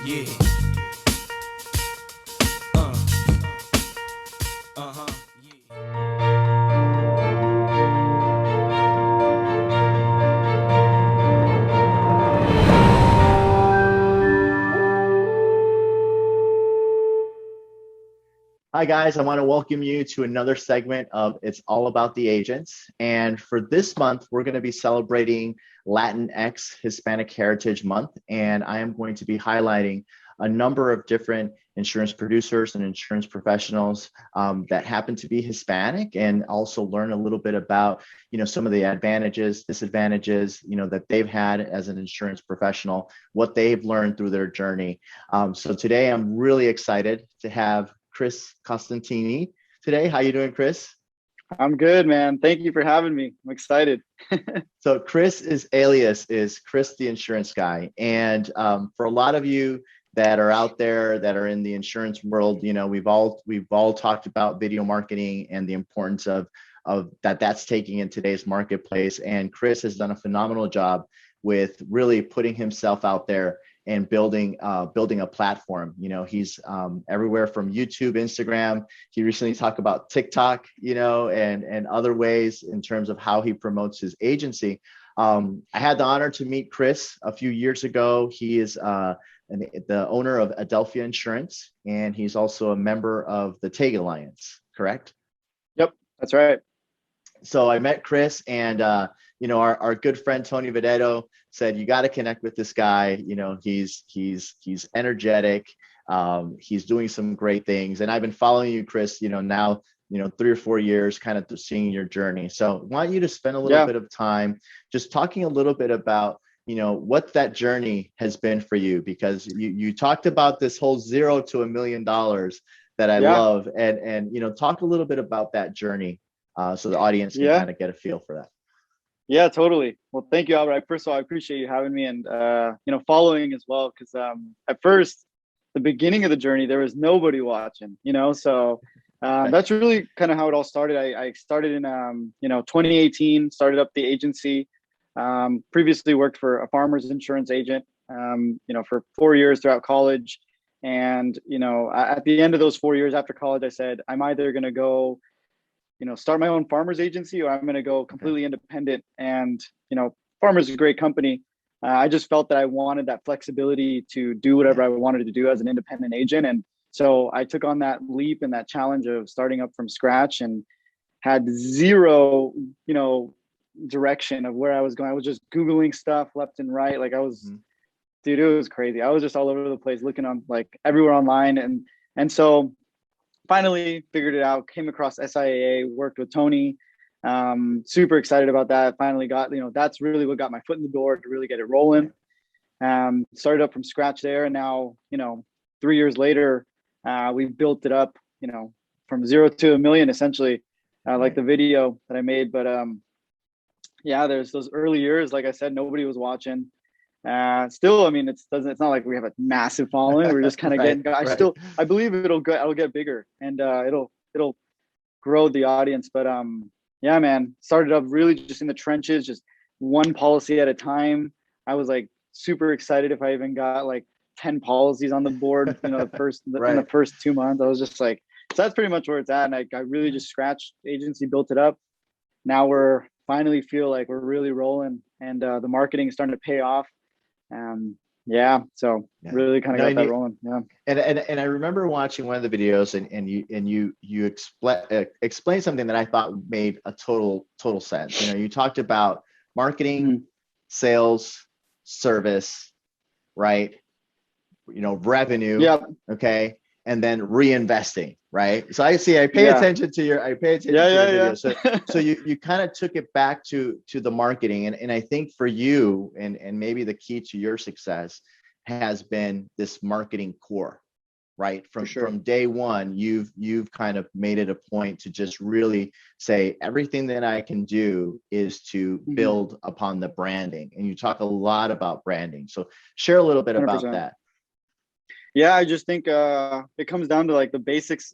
Yeah. Yeah. Hi, guys. I want to welcome you to another segment of It's All About the Agents. And for this month, we're going to be celebrating Latinx Hispanic Heritage Month. And I am going to be highlighting a number of different insurance producers and insurance professionals that happen to be Hispanic, and also learn a little bit about, some of the advantages, disadvantages, that they've had as an insurance professional, what they've learned through their journey. So today I'm really excited to have Chris Costantini today. How you doing, Chris? I'm good, man. Thank you for having me. I'm excited. So Chris' alias is Chris the Insurance Guy. And for a lot of you that are out there that are in the insurance world, we've all talked about video marketing and the importance of that's taking in today's marketplace. And Chris has done a phenomenal job with really putting himself out there and building a platform. He's everywhere from YouTube, Instagram. He recently talked about TikTok, and other ways in terms of how he promotes his agency. I had the honor to meet Chris a few years ago. He is the owner of Adelfia Insurance, and he's also a member of the TAG Alliance, correct? Yep, that's right. So I met Chris, and our good friend Tony Vedetto said, you got to connect with this guy. He's energetic. He's doing some great things, and I've been following you, Chris, now 3 or 4 years, kind of seeing your journey. So I want you to spend a little bit of time just talking a little bit about what that journey has been for you, because you talked about this whole $0 to $1 million that I love, and talk a little bit about that journey, so the audience can kind of get a feel for that. Yeah, totally. Well, thank you, Albert. First of all, I appreciate you having me, and following as well, because at first, the beginning of the journey, there was nobody watching, so that's really kind of how it all started. I started in 2018, started up the agency. Previously worked for a farmer's insurance agent, for 4 years throughout college. And, at the end of those 4 years after college, I said, I'm either going to go, start my own farmer's agency, or I'm going to go completely independent. And, Farmer's is a great company. I just felt that I wanted that flexibility to do whatever I wanted to do as an independent agent. And so I took on that leap and that challenge of starting up from scratch, and had zero, direction of where I was going. I was just Googling stuff left and right. Like dude, it was crazy. I was just all over the place, looking on like everywhere online. And so finally figured it out, came across SIAA, worked with Tony. Super excited about that. Finally got, that's really what got my foot in the door to really get it rolling. Started up from scratch there. And now, 3 years later, we've built it up, from 0 to $1 million, essentially, like the video that I made. But there's those early years, like I said, nobody was watching. Still, I mean, it's not like we have a massive following. We're just kind of getting. I believe it'll get bigger, and it'll grow the audience. But yeah, man, started up really just in the trenches, just one policy at a time. I was like super excited if I even got like 10 policies on the board, in the first 2 months. I was just like, so that's pretty much where it's at. And I really just scratched the agency, built it up. Now we're finally feel like we're really rolling, and the marketing is starting to pay off. Really kind of got that rolling. Yeah. And I remember watching one of the videos, and you explained something that I thought made a total sense. You talked about marketing, sales, service, right? Revenue. Yeah. Okay. And then reinvesting, right? So I pay attention to your video. So you kind of took it back to the marketing. And I think for you, and maybe the key to your success has been this marketing core, right? From day one, you've kind of made it a point to just really say everything that I can do is to build upon the branding. And you talk a lot about branding. So share a little bit 100%. about that. Yeah, I just think it comes down to like the basics.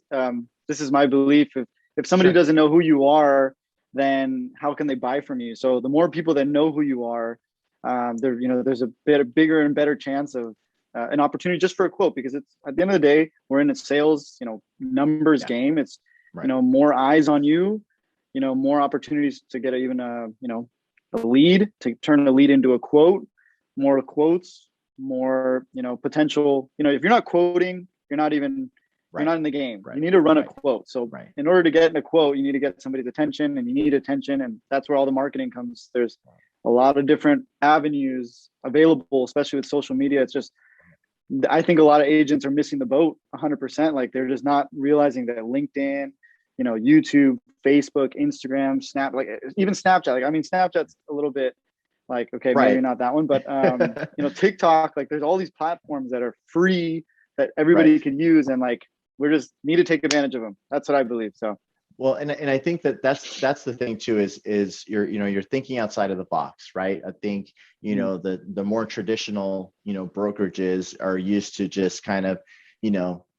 This is my belief. If somebody doesn't know who you are, then how can they buy from you? So the more people that know who you are, there's a bigger and better chance of an opportunity just for a quote, because it's at the end of the day, we're in a sales, numbers game. It's, Right. More eyes on you, more opportunities to get a lead, to turn a lead into a quote, more quotes, more, potential, if you're not quoting, you're not even, you're not in the game. Right. You need to run a quote. So Right. in order to get in a quote, you need to get somebody's attention, and you need attention. And that's where all the marketing comes. There's a lot of different avenues available, especially with social media. It's just, I think a lot of agents are missing the boat 100%. Like, they're just not realizing that LinkedIn, YouTube, Facebook, Instagram, Snap, like even Snapchat. Like, I mean, Snapchat's a little bit like, okay, maybe not that one, but TikTok, like there's all these platforms that are free that everybody can use, and like, we're just need to take advantage of them. That's what I believe. So. Well, and I think that's the thing too, is you're thinking outside of the box, right? I think, the more traditional, brokerages are used to just kind of,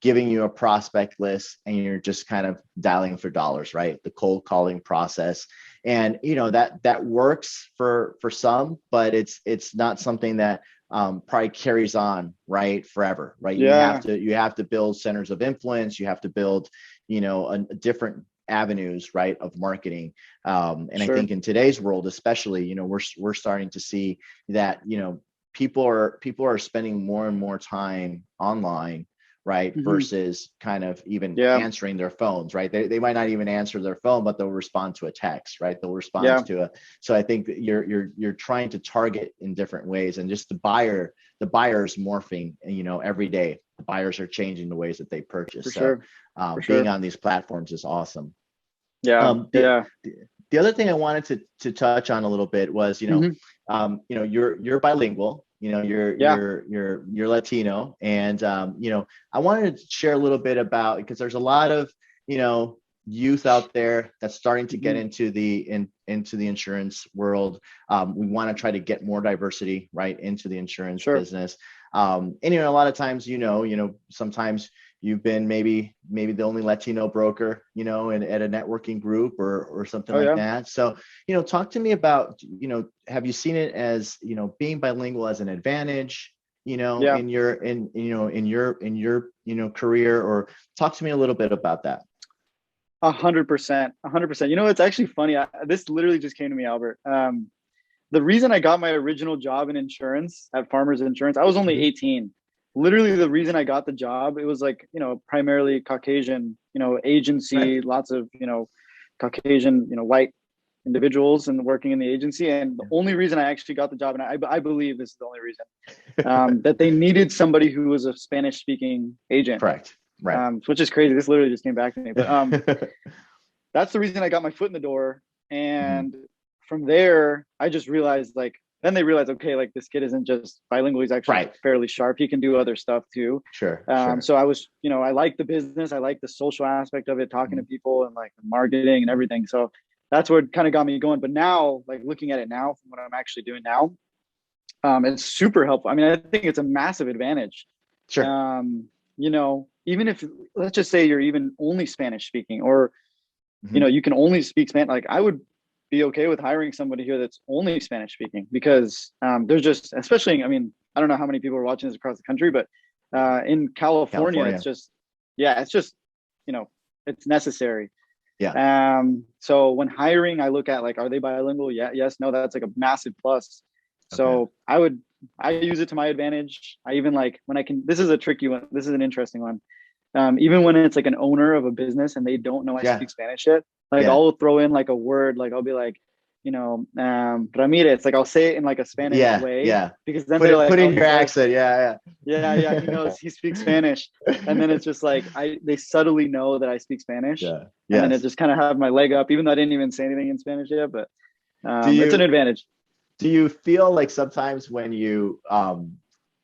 giving you a prospect list, and you're just kind of dialing for dollars, right? The cold calling process. And, that works for some, but it's not something that probably carries on, right, forever, right? Yeah. You have to build centers of influence. You have to build, a different avenues, right, of marketing. And I think in today's world, especially, we're starting to see that, people are spending more and more time online, right, versus kind of even answering their phones, right? They might not even answer their phone, but they'll respond to a text, right? They'll respond to so I think that you're trying to target in different ways, and just the buyer's morphing, every day. The buyers are changing the ways that they purchase. Being on these platforms is awesome. The other thing I wanted to touch on a little bit was, you're bilingual, you're Latino, and I wanted to share a little bit about, because there's a lot of, youth out there that's starting to get into the insurance world. We want to try to get more diversity, right, into the insurance business. And a lot of times, sometimes you've been maybe the only Latino broker, at a networking group or something like that. So, talk to me about, have you seen it as, being bilingual as an advantage, in your career, or talk to me a little bit about that. 100%. It's actually funny. This literally just came to me, Albert. The reason I got my original job in insurance at Farmers Insurance, I was only 18. Literally, the reason I got the job, it was like, primarily Caucasian, agency, lots of, Caucasian, white individuals and working in the agency. And the only reason I actually got the job, and I believe this is the only reason, that they needed somebody who was a Spanish speaking agent. Correct. Right. Which is crazy. This literally just came back to me. But that's the reason I got my foot in the door. And from there, I just realized, then they realized, okay, this kid isn't just bilingual. He's actually fairly sharp. He can do other stuff too. Sure. So I was, I like the business. I like the social aspect of it, talking to people, and marketing and everything. So that's what kind of got me going. But now, looking at it now, from what I'm actually doing now, it's super helpful. I mean, I think it's a massive advantage. Sure. Even if, let's just say, you're even only Spanish speaking, or, you can only speak Spanish, I would be okay with hiring somebody here that's only Spanish speaking, because there's just, especially, I mean, I don't know how many people are watching this across the country, but in California, it's just, it's necessary. Yeah. So when hiring, I look at are they bilingual? Yeah, yes, no, that's a massive plus. So I use it to my advantage. I even when I can, this is a tricky one. This is an interesting one. Even when it's an owner of a business and they don't know I speak Spanish yet, I'll throw in a word, I'll be Ramirez, I'll say it in a Spanish way. Yeah. Because then put in your accent. Yeah. He knows he speaks Spanish. And then it's just they subtly know that I speak Spanish. Yeah. And then it just kind of have my leg up, even though I didn't even say anything in Spanish yet, but it's an advantage. Do you feel sometimes when you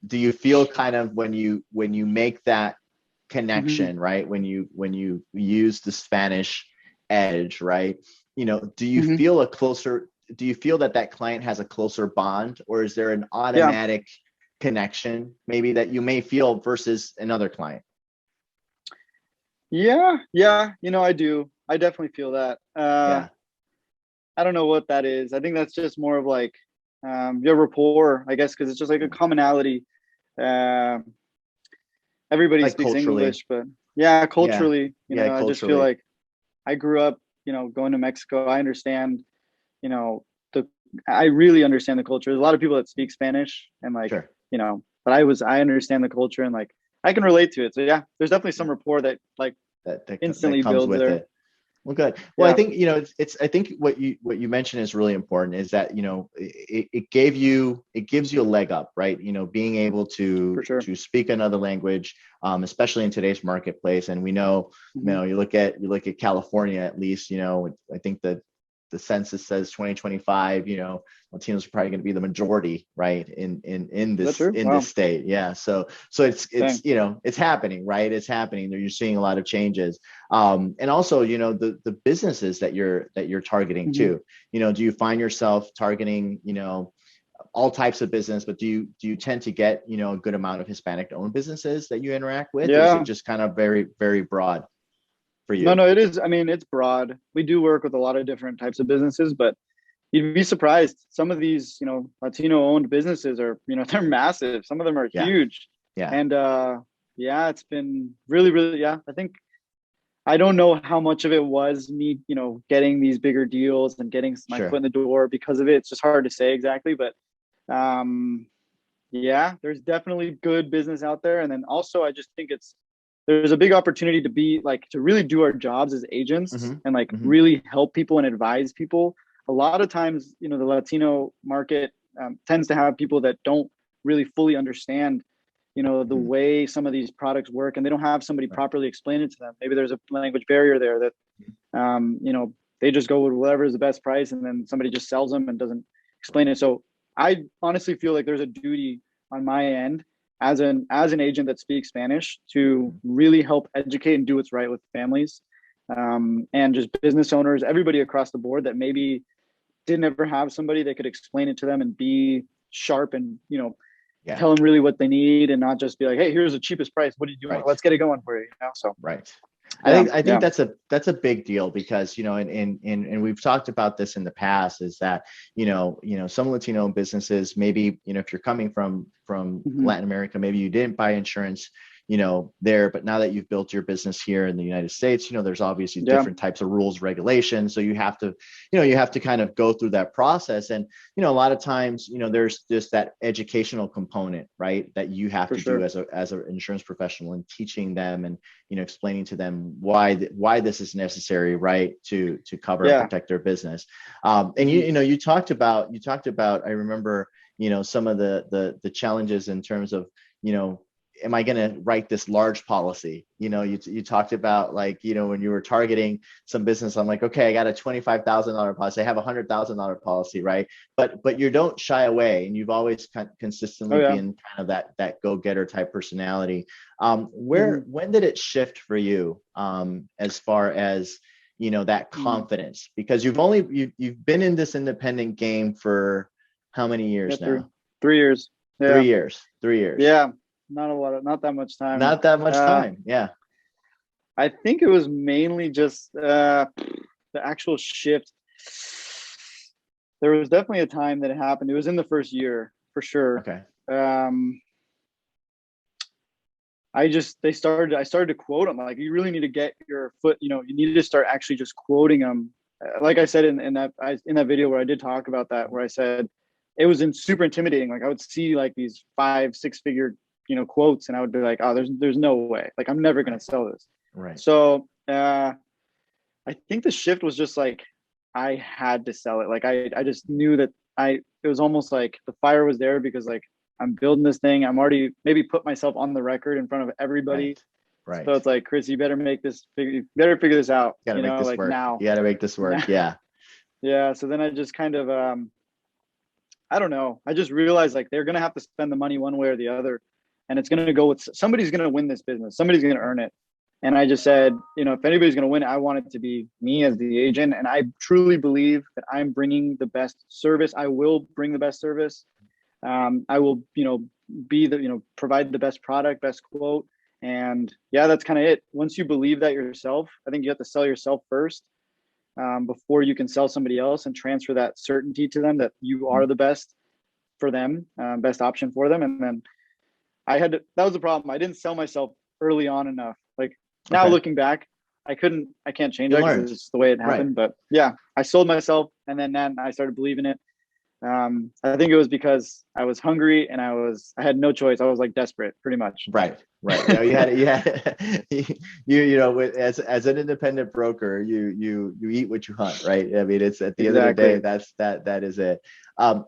do you feel kind of when you make that connection, right? When you use the Spanish edge, right? Do you feel do you feel that client has a closer bond, or is there an automatic connection maybe that you may feel versus another client? Yeah. I do. I definitely feel that. I don't know what that is. I think that's just more of your rapport, I guess, because it's just a commonality. everybody Like speaks culturally. English, but yeah, Yeah. culturally, Yeah, I just feel culturally. like I grew up, going to Mexico. I understand, you know, I really understand the culture. There's a lot of people that speak Spanish and like, Sure. but I understand the culture and like I can relate to it. So yeah, there's definitely Yeah. some rapport that like That instantly comes builds with there. it. Well, good. Well, I Yeah, think, it's I think what you mentioned is really important, is that, it gives you a leg up, right? Being able for to sure. speak another language, especially in today's marketplace. And we know, Hmm. you look at California, at least, I think the census says 2025, Latinos are probably going to be the majority, right, in Is that this true? in this Wow. state. Yeah. So it's Dang. it's happening, right? It's happening. You're seeing a lot of changes. And also, the businesses that you're targeting Hmm. too. Do you find yourself targeting, all types of business, but do you tend to get, a good amount of Hispanic owned businesses that you interact with, or is it Yeah. just kind of very, very broad for No, you? no, it is. I mean, it's broad. We do work with a lot of different types of businesses, but you'd be surprised. Some of these, Latino owned businesses are, they're massive. Some of them are Yeah. huge. Yeah. And yeah, it's been really, really, yeah. I think I don't know how much of it was me, getting these bigger deals and getting my foot Sure. in the door because of it. It's just hard to say exactly, but um, yeah, there's definitely good business out there. And then also, I just think there's a big opportunity to be like to really do our jobs as agents Hmm. and like Hmm. really help people and advise people. A lot of times, the Latino market tends to have people that don't really fully understand the Hmm. way some of these products work, and they don't have somebody Right. properly explain it to them. Maybe there's a language barrier there that they just go with whatever is the best price, and then somebody just sells them and doesn't explain it. So I honestly feel like there's a duty on my end as an agent that speaks Spanish to Mhm. really help educate and do what's right with families, and just business owners, everybody across the board that maybe didn't ever have somebody that could explain it to them and be sharp and Yeah. tell them really what they need and not just be like, hey, here's the cheapest price. What do you want? Right. Let's get it going for you. So Right. I yeah, think I think yeah. that's a big deal, because and we've talked about this in the past, is that some Latino businesses, maybe, if you're coming from Hmm. Latin America, maybe you didn't buy insurance there, but now that you've built your business here in the United States, there's obviously Yeah, different types of rules, regulations, so you have to kind of go through that process. And a lot of times, there's just that educational component, right, that you have for to do sure. as an insurance professional, and teaching them, and explaining to them why this is necessary, right, to cover and Yeah. protect their business. And Hmm. you talked about, I remember, some of the challenges in terms of, you know am I going to write this large policy? You talked about, like, when you were targeting some business, I'm like, okay, I got a $25,000 policy. I have $100,000 policy, right? But you don't shy away, and you've always Oh consistently yeah. been kind of that go-getter type personality. Hmm. When did it shift for you, as far as, that Hmm. confidence? Because you've been in this independent game for how many Yeah, years three now? 3 years. Three Yeah, years. 3 years. yeah. Not that much time. Not that much Uh, time. Yeah. I think it was mainly just the actual shift. There was definitely a time that it happened. It was in the first year for sure. Okay. Um, I started to quote them like, you really need to get your foot, you need to start actually just quoting them. Like I said in that video where I did talk about that, where I said it was super intimidating. Like I would see like these 5 6 figure, quotes, and I would be like, oh, there's no way. Like I'm never gonna Right. sell this. Right. So I think the shift was just like I had to sell it. Like I just knew that it was almost like the fire was there because like I'm building this thing. I'm already maybe put myself on the record in front of everybody. Right. So Right. it's like, Chris, you better figure this out, Got to make this like work. now. You got to make this work. Yeah. Yeah. So then I just kind of I don't know. I just realized like they're gonna have to spend the money one way or the other. And it's gonna go with somebody's gonna win this business. Somebody's gonna earn it. And I just said, if anybody's going to win, I want it to be me as the agent. And I truly believe that I'm bringing the best service. I will bring the best service. I will, be provide the best product, best quote. And yeah, that's kind of it. Once you believe that yourself, I think you have to sell yourself first, before you can sell somebody else and transfer that certainty to them that you Mhm. are the best for them, best option for them. And then that was the problem. I didn't sell myself early on enough. Like now Okay. looking back, I can't change You that learned. because it's just the way it happened. Right. But yeah, I sold myself, and then I started believing it. I think it was because I was hungry and I had no choice. I was like desperate, pretty much. Right. You know, you know, as an independent broker, you eat what you hunt, right? I mean, it's at the end of the day, Exactly. that is it.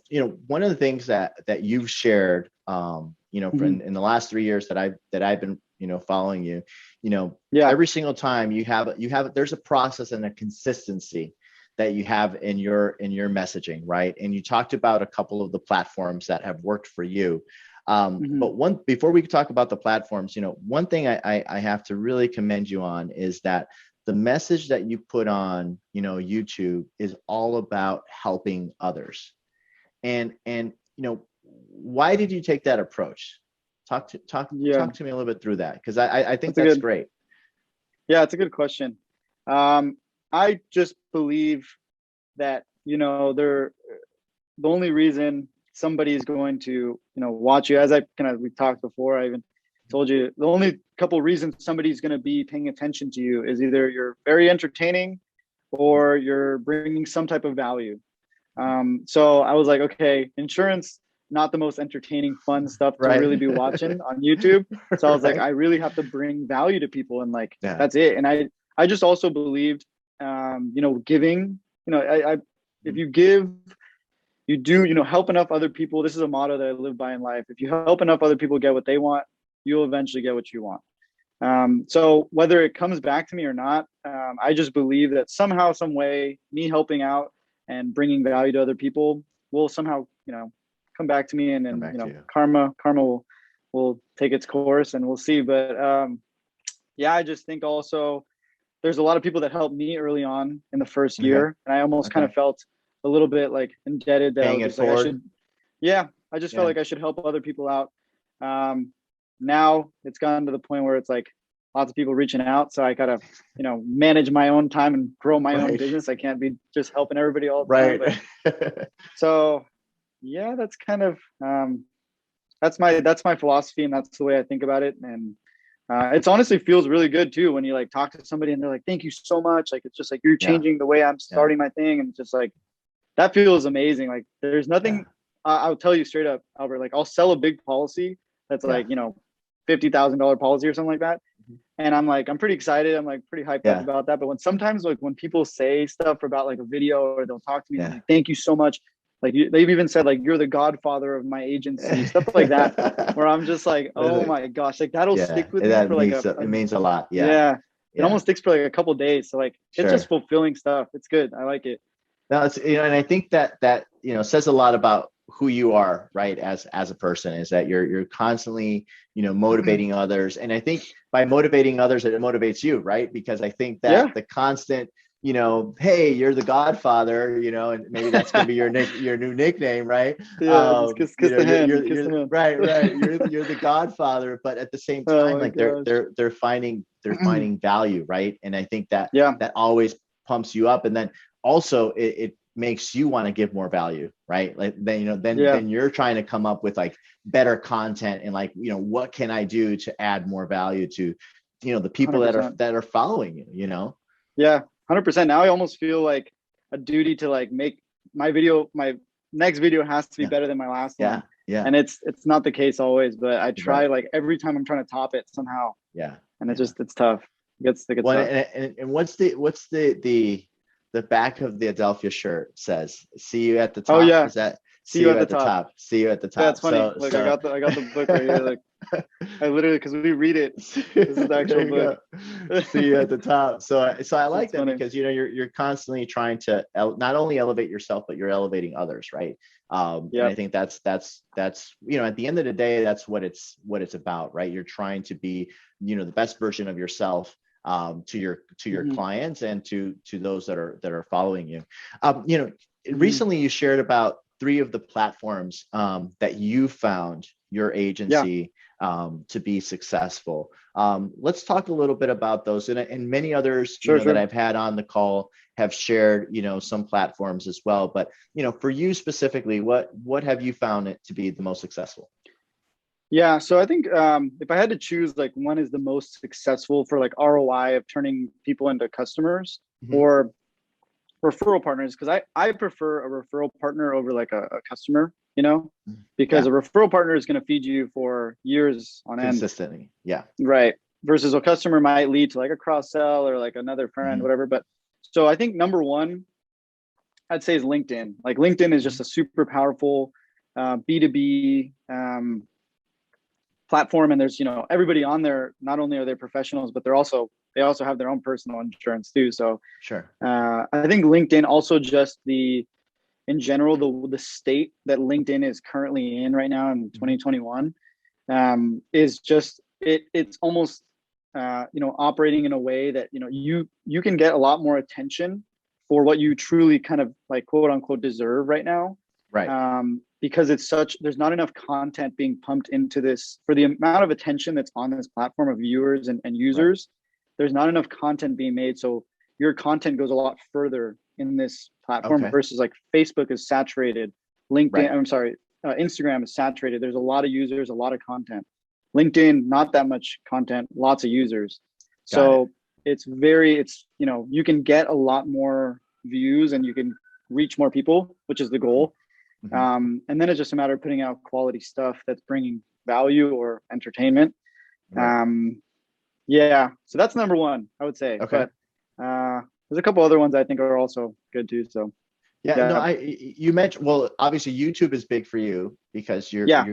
You know, one of the things that you've shared, you know, Hmm. in the last 3 years that I've been, you know, following you, you know, Yeah. every single time you have there's a process and a consistency that you have in your messaging, right? And you talked about a couple of the platforms that have worked for you. Hmm. But before we talk about the platforms, you know, one thing I have to really commend you on is that the message that you put on, you know, YouTube is all about helping others. And you know, why did you take that approach? Yeah. Talk to me a little bit through that, because I think That's a that's good. great. Yeah, it's a good question. I just believe that the only reason somebody is going to watch you, as we talked before, I even told you the only couple reasons somebody's going to be paying attention to you is either you're very entertaining or you're bringing some type of value. So I was like, okay, insurance, not the most entertaining fun stuff to Right. really be watching on YouTube. So I was like, Right. I really have to bring value to people, and like Yeah. that's it. And I just also believed giving, I if you give, you do, help enough other people. This is a motto that I live by in life. If you help enough other people get what they want, you'll eventually get what you want. So whether it comes back to me or not, I just believe that somehow, some way, me helping out and bringing value to other people will somehow, come back to me, and Come then, back to you. karma will take its course, and we'll see. But yeah, I just think also there's a lot of people that helped me early on in the first Okay. year, and I almost kind Okay. of felt a little bit like indebted that I Paying was it just like, forward. yeah, I just felt Yeah. like I should help other people out. Now it's gotten to the point where it's like lots of people reaching out, so I gotta, manage my own time and grow my own Right. business. I can't be just helping everybody all the time. Right. But so yeah, that's kind of that's my philosophy, and that's the way I think about it. And it's honestly feels really good too when you like talk to somebody and they're like, "Thank you so much." Like it's just like you're Yeah. changing the way I'm Yeah. starting my thing, and it's just like that feels amazing. Like there's Yeah. nothing. I'll tell you straight up, Albert. Like I'll sell a big policy that's Yeah. like $50,000 policy or something like that, and I'm pretty excited. I'm like pretty hyped up Yeah. about that. But sometimes like when people say stuff about like a video, or they'll talk to me and they're Yeah. like, "Thank you so much." Like they've even said like you're the godfather of my agency, stuff like that. Where I'm just like, oh my gosh, like that'll Yeah. stick with me That for like means it means a lot. Yeah. yeah, it Yeah. almost sticks for like a couple days. So like it's just Sure. fulfilling stuff. It's good. I like it. No, it's, you know, and I think that you know, says a lot about who you are, right? As a person, is that you're constantly, you know, motivating others. And I think by motivating others, it motivates you, right? Because I think that Yeah. the constant, you know, hey, you're the Godfather, you know, and maybe that's going to be your new nickname, right? Yeah, just You kiss know, the hand, kiss you're the hand. right. You're the Godfather, but at the same Oh time, my like gosh. they're finding value, right? And I think that Yeah, that always pumps you up. And then also it makes you want to give more value, right? Like then, you know, yeah, then you're trying to come up with like better content, and like, you know, what can I do to add more value to, you know, the people 100%. that are following you, you know? Yeah, 100%. Now I almost feel like a duty to like make my next video has to be Yeah. better than my last Yeah. one. Yeah. And it's not the case always, but I try Right. like every time I'm trying to top it somehow. Yeah. And Yeah. it's tough. It gets Well, tough. and what's the back of the Adelfia shirt says, see you at the Oh top. yeah. Is that See see you you at the at the top. top? See you at the Yeah, it's top. funny. So, Like I got the book right here. Like I literally, because we read it. This is the actual there you book. go. See you at the top. So I like It's that, funny. because, you know, you're constantly trying to not only elevate yourself, but you're elevating others, right? And I Yep. think that's, you know, at the end of the day, that's what it's about, right? You're trying to be, you know, the best version of yourself, to your Hmm. clients and to those that are following you. You know, Hmm. recently you shared about 3 of the platforms, that you found your Yeah. agency, to be successful. Let's talk a little bit about those, and many others, you Sure. know, that Sure. I've had on the call have shared, you know, some platforms as well. But, you know, for you specifically, what have you found it to be the most successful? Yeah. So I think if I had to choose, like, one is the most successful for like ROI of turning people into customers Mhm. or referral partners, because I prefer a referral partner over like a customer, because Yeah, a referral partner is going to feed you for years on end. consistently. Yeah. Right. Versus a customer might lead to like a cross sell or like another friend, Mhm. whatever. But so I think number one, I'd say is LinkedIn. Like LinkedIn is just Mhm. a super powerful B2B platform. And there's, everybody on there, not only are they professionals, but they also have their own personal insurance too. So Sure. I think LinkedIn also just in general, the state that LinkedIn is currently in right now in Mhm. 2021 is just it's almost operating in a way that you can get a lot more attention for what you truly kind of like quote unquote deserve right now, Right. because there's not enough content being pumped into this for the amount of attention that's on this platform of viewers and Right. users. There's not enough content being made, so your content goes a lot further in this platform Okay. versus like Facebook is saturated, LinkedIn, Right. I'm sorry, Instagram is saturated. There's a lot of users, a lot of content. LinkedIn, not that much content, lots of users. Got it. So you can get a lot more views and you can reach more people, which is the goal. Mhm. And then it's just a matter of putting out quality stuff that's bringing value or entertainment. Right. Um, yeah, so that's number one, I would say. Okay. But there's a couple other ones I think are also good too. So Yeah, no, yeah, you mentioned, well, obviously YouTube is big for you because yeah,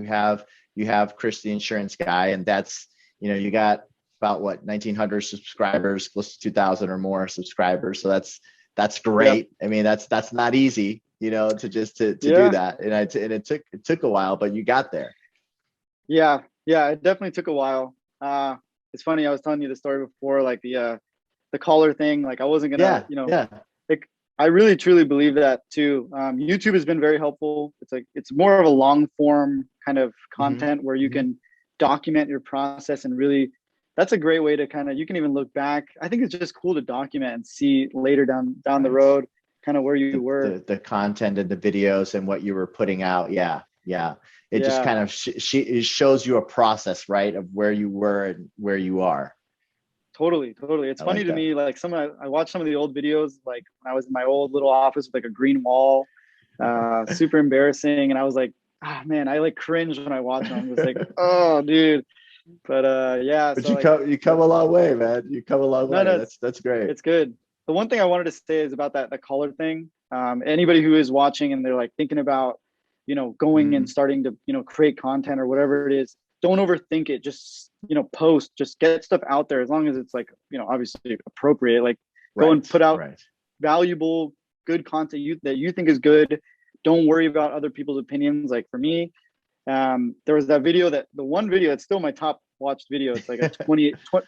you have Chris the Insurance Guy, and that's, you got about what, 1900 subscribers, close to 2000 or more subscribers. So that's yep, great. I mean, that's not easy, to just to do yeah, that. And it took a while, but you got there. yeah, yeah. It definitely took a while. It's funny. I was telling you the story before, like the collar thing. Like I wasn't gonna, Yeah, yeah. like I really truly believe that too. YouTube has been very helpful. It's more of a long form kind of Hmm. content where you Hmm. can document your process and really. That's a great way to kind of you can even look back. I think it's just cool to document and see later down the Right. road kind of where you the, were. the content and the videos and what you were putting out. Yeah, yeah. It just Yeah. kind of it shows you a process, right, of where you were and where you are. Totally, totally. It's I funny like to that. me, like I watched some of the old videos, like when I was in my old little office with like a green wall, super embarrassing, and I was like, ah, man, I like cringe when I watch them. I'm just like, oh, dude. But yeah, But so like, you come a long way, man. You come a long no, way. no, That's great. it's good. The one thing I wanted to say is about that the collar thing. Anybody who is watching and they're like thinking about, going and Mm, starting to, create content or whatever it is, don't overthink it. Just, post, just get stuff out there as long as it's like, obviously appropriate. Like go and right, put out right. valuable, good content that you think is good. Don't worry about other people's opinions. Like for me, there was the one video that's still my top watched video. It's like a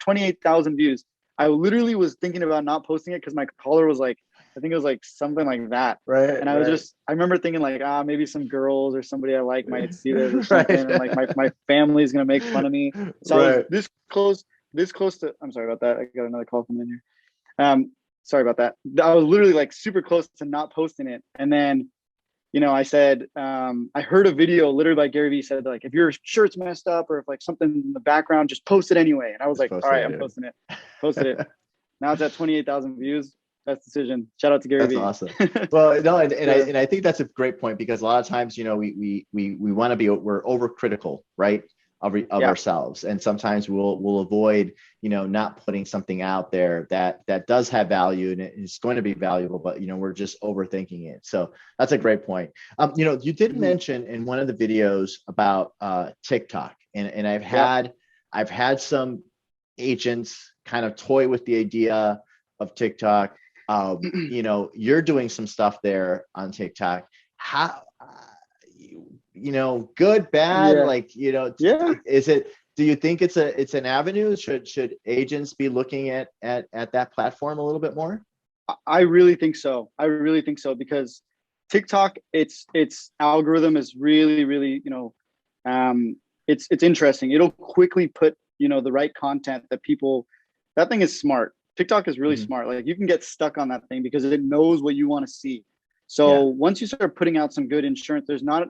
28,000 views. I literally was thinking about not posting it because my collar was like, I think it was like something like that. Right, And right. I remember thinking like, maybe some girls or somebody I like might see this or something. Right. And like my family's going to make fun of me. So I was Right. this close to, I'm sorry about that. I got another call coming in here. Sorry about that. I was literally like super close to not posting it. And then I said, I heard a video literally by Gary Vee said, like, if your shirt's messed up or if like something in the background, just post it anyway. And I was Just like, post all right, it I'm anyway. posting it. Posted it. Now it's at 28,000 views. Best decision. Shout out to Gary That's Vee. awesome. Well, no, Yeah. and I think that's a great point because a lot of times, we want to we're overcritical, right, of Yeah. ourselves, and sometimes we'll avoid, not putting something out there that does have value and it's going to be valuable, but we're just overthinking it. So that's a great point. You did Mhm. mention in one of the videos about TikTok, and Yep. I've had some agents kind of toy with the idea of TikTok. You're doing some stuff there on TikTok. How, good, bad, Yeah. like, Yeah. is it, do you think it's an avenue? Should agents be looking at that platform a little bit more? I really think so. I really think so because TikTok, its algorithm is really, really, it's interesting. It'll quickly put, the right content that people, that thing is smart. TikTok is really Mhm. smart. Like you can get stuck on that thing because it knows what you want to see. So Yeah. once you start putting out some good insurance, there's not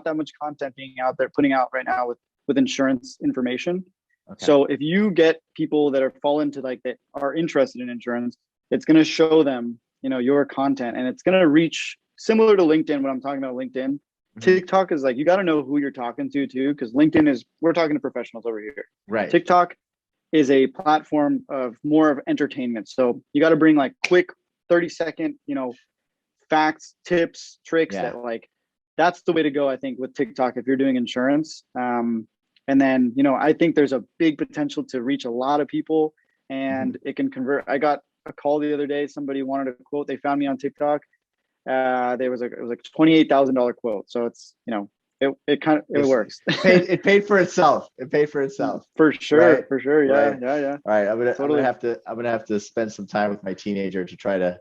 that much content being out there putting out right now with with insurance information. Okay. So if you get people that fall into like that are interested in insurance, it's going to show them, your content, and it's going to reach similar to LinkedIn. When I'm talking about LinkedIn, TikTok is like, you got to know who you're talking to too, because LinkedIn we're talking to professionals over here. Right. TikTok is a platform of more of entertainment. So you got to bring like quick 30-second, facts, tips, tricks that's the way to go, I think, with TikTok if you're doing insurance. And then, I think there's a big potential to reach a lot of people, and it can convert. I got a call the other day. Somebody wanted a quote. They found me on TikTok. It was like $28,000 quote. So it's, it works. It paid for itself. It paid for itself. For sure. Right? For sure. Yeah. Right. Yeah. All right. I'm Totally. gonna have to spend some time with my teenager to try to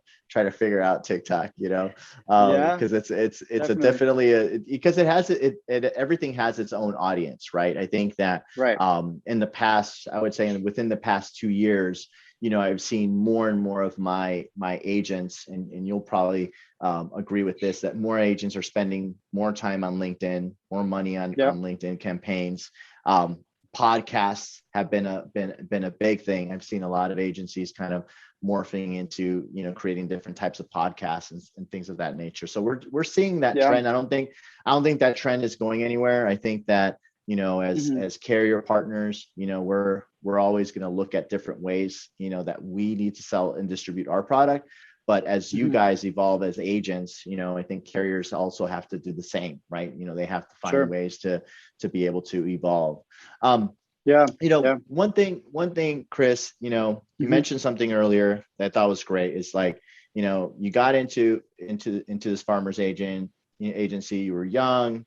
figure out TikTok, because it's definitely because everything has its own audience, right? I think that in the past, I would say within the past 2 years, I've seen more and more of my agents, and you'll probably agree with this, that more agents are spending more time on LinkedIn, more money on LinkedIn campaigns. Podcasts have been a big thing. I've seen a lot of agencies kind of morphing into, creating different types of podcasts and things of that nature. So we're seeing that trend. I don't think that trend is going anywhere. I think that, as carrier partners, we're always going to look at different ways, that we need to sell and distribute our product. But as you guys evolve as agents, I think carriers also have to do the same, right? They have to find ways to be able to evolve. One thing, Chris, you mentioned something earlier that I thought was great. Is like, you got into this farmer's agency. You were young,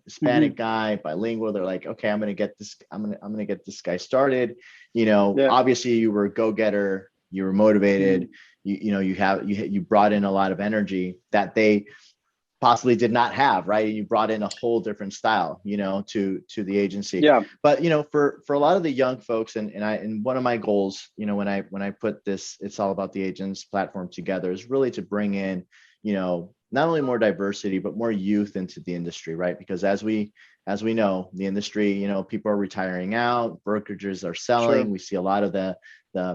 Hispanic guy, bilingual. They're like, okay, I'm gonna get this guy started. Obviously you were a go-getter. You were motivated. You brought in a lot of energy that they possibly did not have, right? And you brought in a whole different style, to the agency. Yeah. But for a lot of the young folks, and one of my goals, when I put this It's All About the Agents platform together, is really to bring in, not only more diversity, but more youth into the industry, right? Because as we know, the industry, people are retiring out, brokerages are selling. We see a lot of the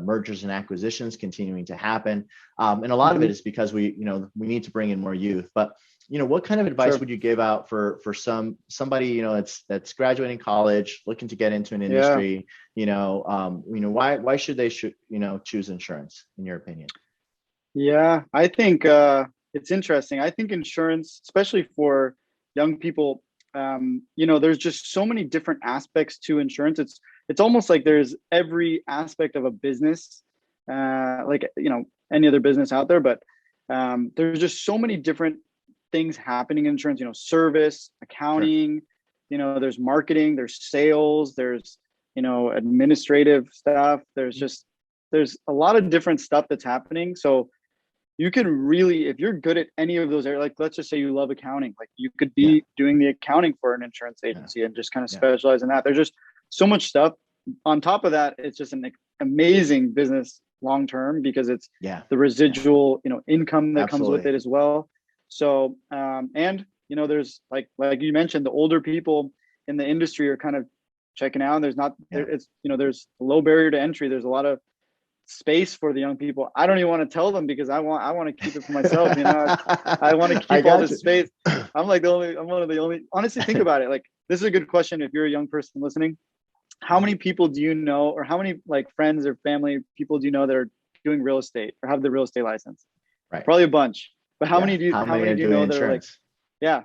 mergers and acquisitions continuing to happen. And a lot of it is because we need to bring in more youth. But, what kind of advice would you give out for somebody, that's graduating college, looking to get into an industry, why should they choose insurance, in your opinion? Yeah, I think it's interesting. I think insurance, especially for young people, there's just so many different aspects to insurance. It's almost like there's every aspect of a business, like, any other business out there, but there's just so many different things happening in insurance, service, accounting, there's marketing, there's sales, there's, administrative stuff. There's a lot of different stuff that's happening. So you can really, if you're good at any of those areas, like let's just say you love accounting, like you could be doing the accounting for an insurance agency and just kind of specialize in that. There's just so much stuff. On top of that, it's just an amazing business long term, because it's the residual, income that comes with it as well. So, and there's like you mentioned, the older people in the industry are kind of checking out. There's there's a low barrier to entry. There's a lot of space for the young people. I don't even want to tell them, because I want to keep it for myself. I want to keep all this space. I'm one of the only, honestly, think about it. Like, this is a good question. If you're a young person listening, how many people do you know, or how many like friends or family people do you know that are doing real estate or have the real estate license? Right. Probably a bunch. But how many do you know that are like,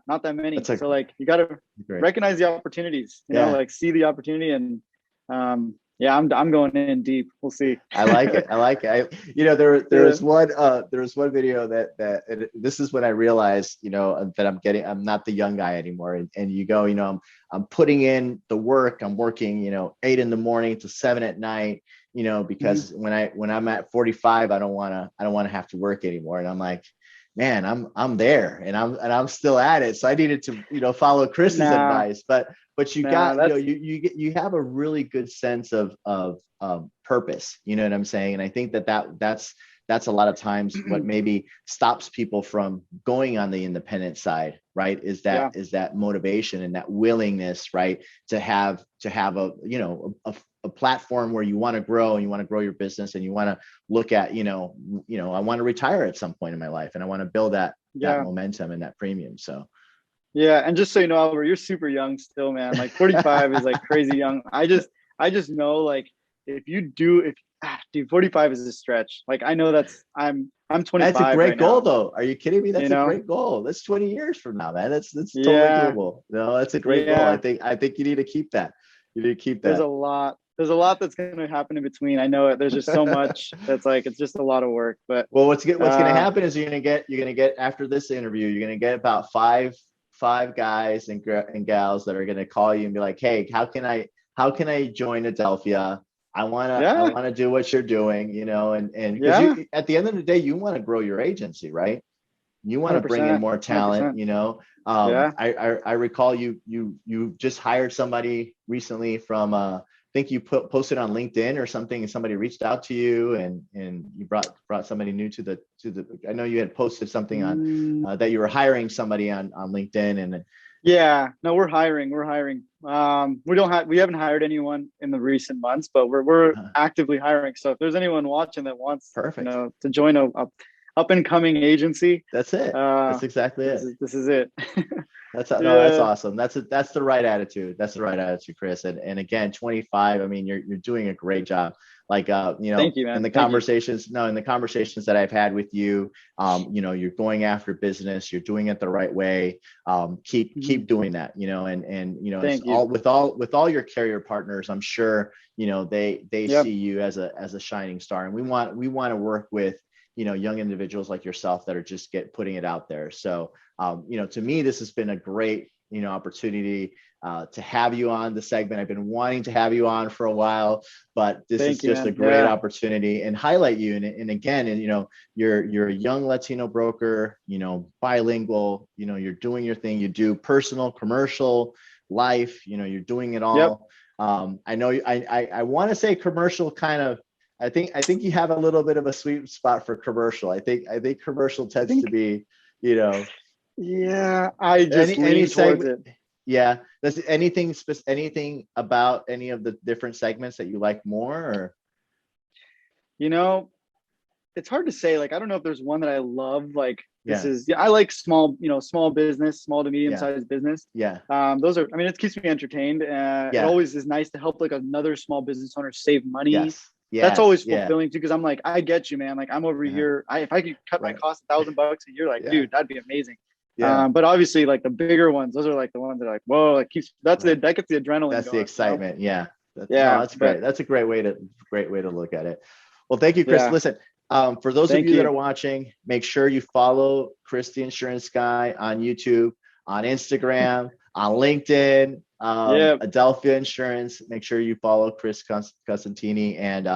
not that many. So like, you got to recognize the opportunities, like see the opportunity. And I'm going in deep. We'll see. I like it. There was one video that this is when I realized, that I'm not the young guy anymore. And you go, I'm putting in the work. I'm working, 8 a.m. to 7 p.m, because when I'm at 45, I don't want to have to work anymore. And I'm like, man, I'm there, and I'm still at it. So I needed to, follow Chris's advice, but you you have a really good sense of purpose. You know what I'm saying? And I think that's a lot of times what maybe stops people from going on the independent side, right? Is that motivation and that willingness, right? To have a, you know, a platform where you want to grow and you want to grow your business and you want to look at, I want to retire at some point in my life and I want to build that momentum and that premium. So. Yeah. And just so you know, Albert, you're super young still, man. Like 45 is like crazy young. I just know, like, dude, 45 is a stretch. Like, I know I'm 25. That's a great right goal, now. though. Are you kidding me? That's a great goal. That's 20 years from now, man. That's totally doable. No, that's a great goal. I think you need to keep that. You need to keep that. There's a lot that's going to happen in between. I know it. There's just so much that's like, it's just a lot of work. But well, what's going to happen is you're going to get after this interview, you're going to get about five guys and gals that are going to call you and be like, hey, how can I join Adelfia? I want to do what you're doing, and because at the end of the day, you want to grow your agency, right? You want to bring in more talent, 100%. I recall you just hired somebody recently from, I think you posted on LinkedIn or something, and somebody reached out to you and you brought somebody new to the, I know you had posted something on that you were hiring somebody on LinkedIn and. Yeah, no, we're hiring. We haven't hired anyone in the recent months, but we're actively hiring. So if there's anyone watching that wants, to join a up and coming agency, that's it. That's exactly it. This is it. That's awesome. That's the right attitude. That's the right attitude, Chris. And again, 25. I mean, you're doing a great job. Like Thank you, man. in the conversations that I've had with you, you're going after business. You're doing it the right way. Keep doing that. With all your carrier partners, I'm sure they see you as a shining star, and we want to work with young individuals like yourself that are just putting it out there. So, to me, this has been a great, opportunity to have you on the segment. I've been wanting to have you on for a while, but this is just a great opportunity and highlight you. And again, you're a young Latino broker, bilingual, you're doing your thing. You do personal, commercial, life, you're doing it all. I know I want to say commercial kind of, I think you have a little bit of a sweet spot for commercial. I think commercial tends to be, Yeah, I just lean towards it. Yeah. Does anything about any of the different segments that you like more, or? It's hard to say. Like, I don't know if there's one that I love. Like, I like small, small business, small to medium sized business. Yeah. It keeps me entertained. It always is nice to help like another small business owner save money. Yes. That's always fulfilling too, because I'm like, I get you, man. Like, I'm over here. If I could cut my cost $1,000 a year, like, dude, that'd be amazing. Yeah. But obviously, like the bigger ones, those are like the ones that are like, whoa, that gets the adrenaline. That's going, the excitement. Yeah. That's great. That's a great way to look at it. Well, thank you, Chris. Yeah. Listen, for those of you that are watching, make sure you follow Chris the Insurance Guy on YouTube, on Instagram, on LinkedIn, Adelfia Insurance. Make sure you follow Chris Costantini and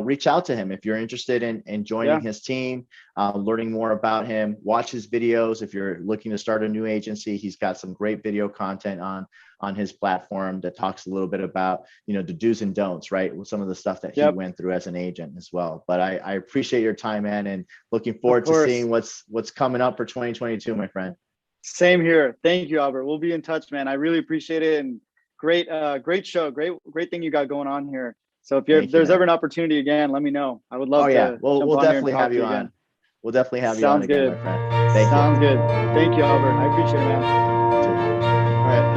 reach out to him if you're interested in joining his team, learning more about him. Watch his videos if you're looking to start a new agency. He's got some great video content on his platform that talks a little bit about the do's and don'ts, right, with some of the stuff that he went through as an agent as well. But I appreciate your time, man, and looking forward to seeing what's coming up for 2022, my friend. Same here. Thank you, Albert. We'll be in touch, man. I really appreciate it. And great show. Great thing you got going on here. So if there's ever an opportunity again, let me know. I would love to. We'll definitely have you on. We'll definitely have you on again, my friend. Sounds good. Thank you, Albert. I appreciate it, man. All right.